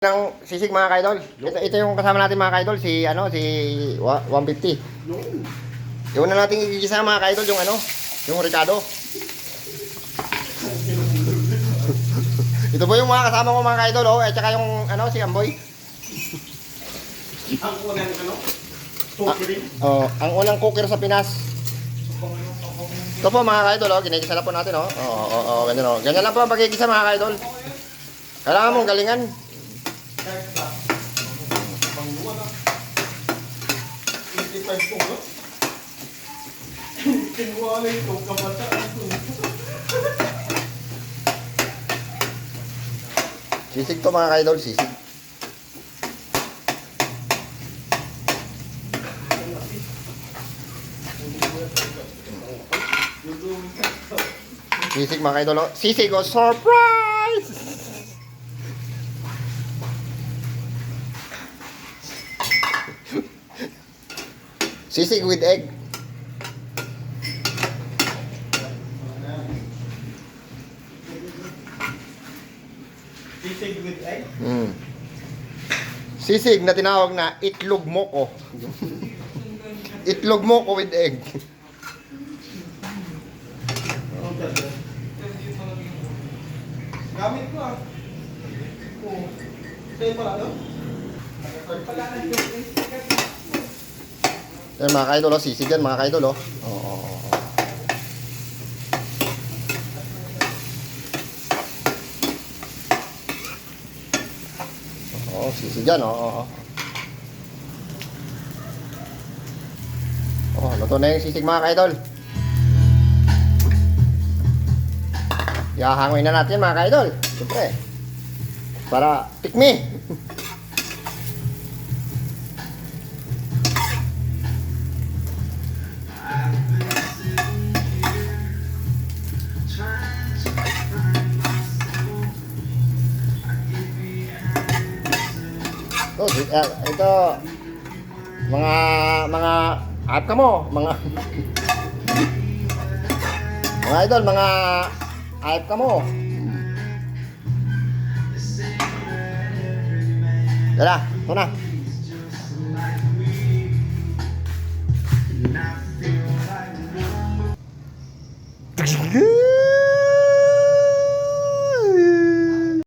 ng sisig mga kaidol. Ito yung kasama natin mga kaidol, si 150. Yung una nating igigisa mga kaidol, yung Ricardo. Ito po yung mga kasama ko mga kaidol, at saka yung si Amboy. Ang unang cooker. Ang unang cooker sa Pinas. Ito po mga kaidol, ginigisa na po natin, ganyan, ganyan lang po ang pagigisa mga kaidol. Kailangan mong galingan. Sisig to mga kaidol, sisig. Sisig mga kaidol, sisig o surprise! Sisig with egg. Sisig with egg? Sisig na tinawag na itlog moko. Itlog moko with egg. Gamit ko Sa'yo pala, no? Yan mga kaidol, sisig yan mga kaidol. Sisig yan, luto na yung sisig mga kaidol. Ihahangoy na natin mga kaidol. Siyempre. Para tikmi. Ito mga ayop ka mo, mga idol, mga ayop ka mo. Tara, ito na.